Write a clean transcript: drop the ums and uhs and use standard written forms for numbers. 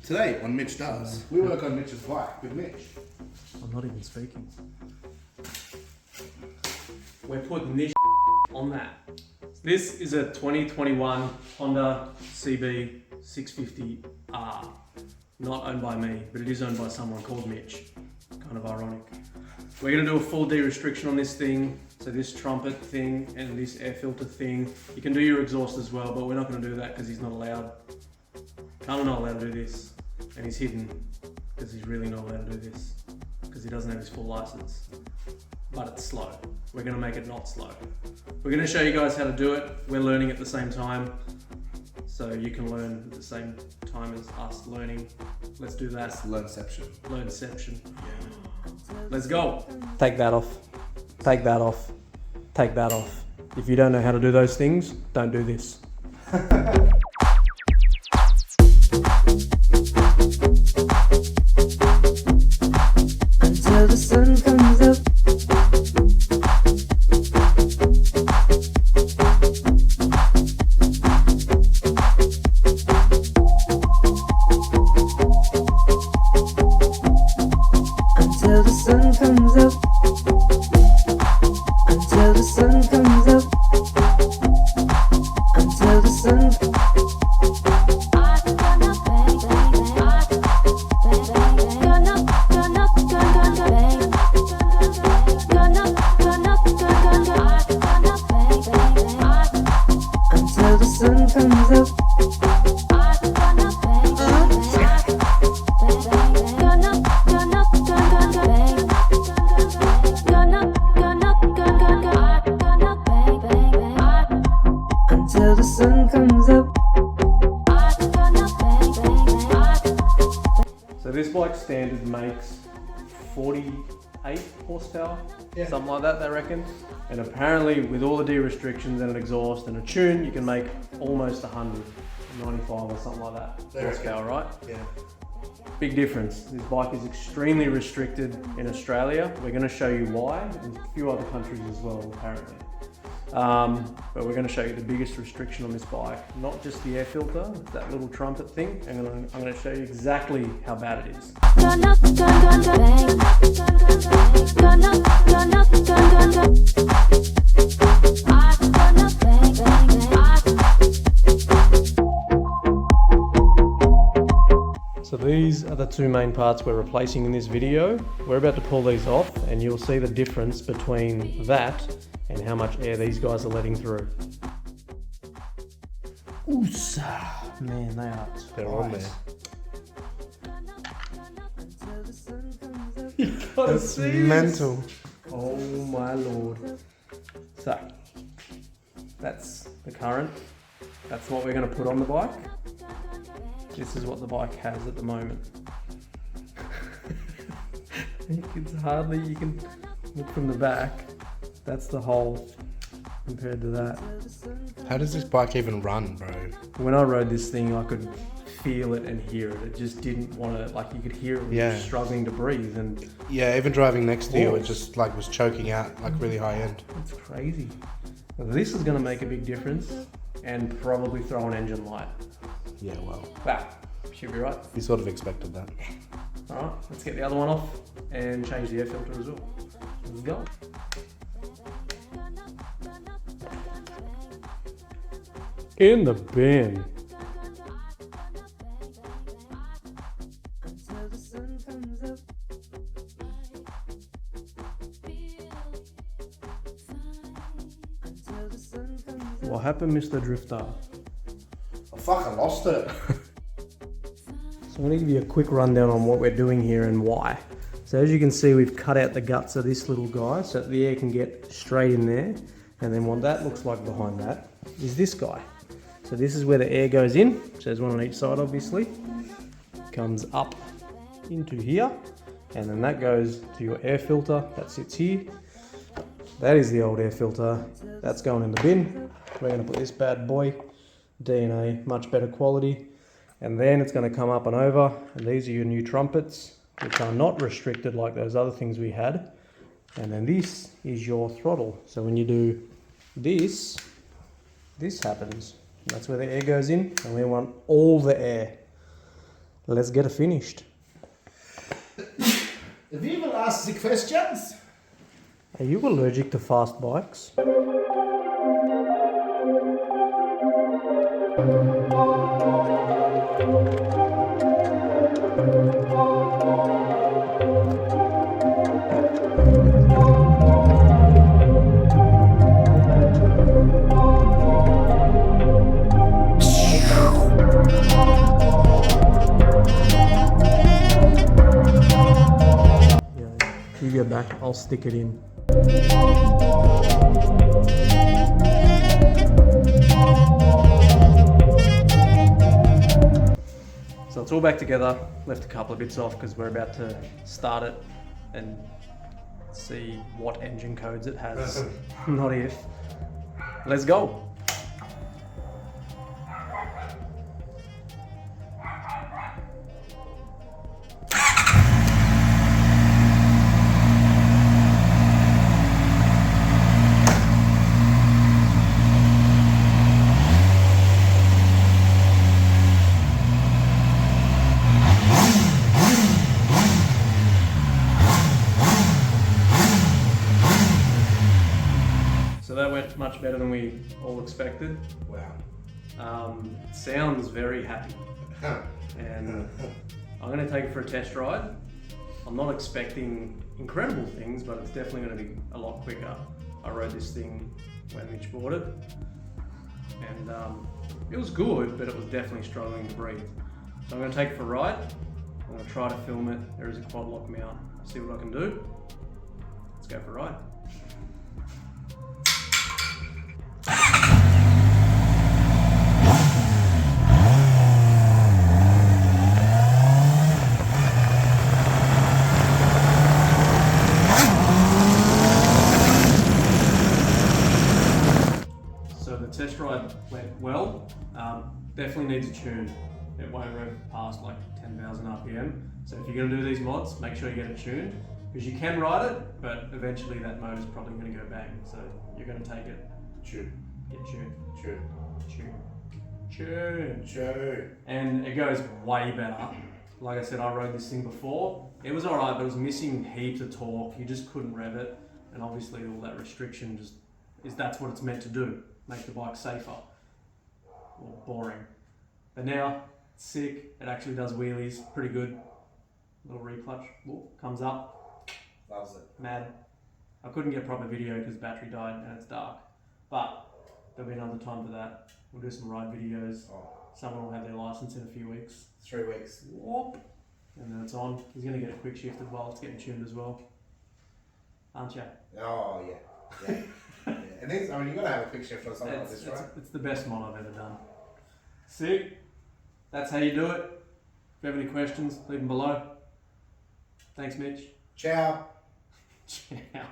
Today on Mitch Does. We work on Mitch's bike with Mitch. I'm not even speaking. We're putting this on that. This is a 2021 Honda CB650R. Not owned by me, but it is owned by someone called Mitch. Kind of ironic. We're going to do a full de-restriction on this thing. So this Trumpet thing and this air filter thing. You can do your exhaust as well, but we're not going to do that because he's not allowed. I'm not allowed to do this. And he's hidden because he's really not allowed to do this because he doesn't have his full license. But it's slow. We're going to make it not slow. We're going to show you guys how to do it. We're learning at the same time. So you can learn at the same time as us learning. Let's do that. That's learnception. Learnception. Yeah. Let's go. Take that off. Take that off. Take that off. If you don't know how to do those things, don't do this. Until the sun comes up. Until the sun comes up. Until the sun comes up. Until the sun. Until the sun comes up. Until the sun comes up. So this bike standard makes 48 horsepower, Yeah. something like that, they reckon. And apparently with all the de-restrictions and an exhaust and a tune, you can make almost 100, 95 or something like that They horsepower, right? Yeah. Big difference. This bike is extremely restricted in Australia. We're going to show you why, and a few other countries as well, apparently. But we're going to show you the biggest restriction on this bike, not just the air filter, that little Trumpet thing, and I'm going to show you exactly how bad it is. So these are the two main parts we're replacing in this video. We're about to pull these off and you'll see the difference between that and how much air these guys are letting through. Oops. Man, they are They're on there. You gotta That's see this. mental. Oh my lord. So, that's the current. That's what we're going to put on the bike. This is what the bike has at the moment. It's hardly, you can look from the back. That's the hole compared to that. How does this bike even run, bro? When I rode this thing, I could feel it and hear it. It just didn't want to, like you could hear it Yeah. struggling to breathe, and Yeah, even driving next to you, it Horse. just like was choking out, like really high end. it's crazy. This is going to make a big difference and probably throw an engine light. Yeah, well, Wow, should be right. we sort of expected that. Alright, let's get the other one off and change the air filter as well. Let's go. In the bin. Until the sun comes up. Until the sun comes up. What happened, Mr. Drifter? Oh, fuck, I lost it. So I'm going to give you a quick rundown on what we're doing here and why. So as you can see, we've cut out the guts of this little guy so that the air can get straight in there. And then what that looks like behind that is this guy. So this is where the air goes in. So there's one on each side, obviously. Comes up into here. And then that goes to your air filter that sits here. That is the old air filter. That's going in the bin. We're going to put this bad boy, DNA, much better quality. And then it's going to come up and over. And these are your new Trumpets, which are not restricted like those other things we had. And then this is your throttle. So when you do this, this happens. That's where the air goes in, and we want all the air. let's get it finished. We will ask the questions. Are you allergic to fast bikes? You get back, I'll stick it in. So it's all back together. Left a couple of bits off because we're about to start it and see what engine codes it has, not if. Let's go. So that went much better than we all expected. Wow. Sounds very happy. And I'm going to take it for a test ride. I'm not expecting incredible things, but it's definitely going to be a lot quicker. I rode this thing when Mitch bought it, and it was good, but it was definitely struggling to breathe. So I'm going to take it for a ride. I'm going to try to film it. There is a quad lock mount. See what I can do. Let's go for a ride. So the test ride went well. Definitely needs a tune. It won't rev past like 10,000 RPM. So if you're going to do these mods, make sure you get it tuned, because you can ride it, but eventually that motor's probably going to go bang. So you're going to take it. Tune. Get tuned. Tune. Tune. Tune. Tune. And it goes way better. Like I said, I rode this thing before. It was alright, but it was missing heaps of torque. You just couldn't rev it. And obviously all that restriction that's what it's meant to do. Make the bike safer. Or boring. But now, it's sick. It actually does wheelies. Pretty good. Little reclutch. Whoop, comes up. Loves it. Mad. I couldn't get proper video because battery died and it's dark. But there'll be another time for that. We'll do some ride videos. Oh, Someone will have their license in a few weeks. 3 weeks. Whoop. And then it's on. He's going to get a quick shift as well. It's getting tuned as well. Aren't you? Oh, yeah. Yeah. Yeah. And this, I mean, you got to have a quick shift on something like this, right? It's the best mod I've ever done. Sick. That's how you do it. If you have any questions, leave them below. Thanks, Mitch. Ciao. Ciao.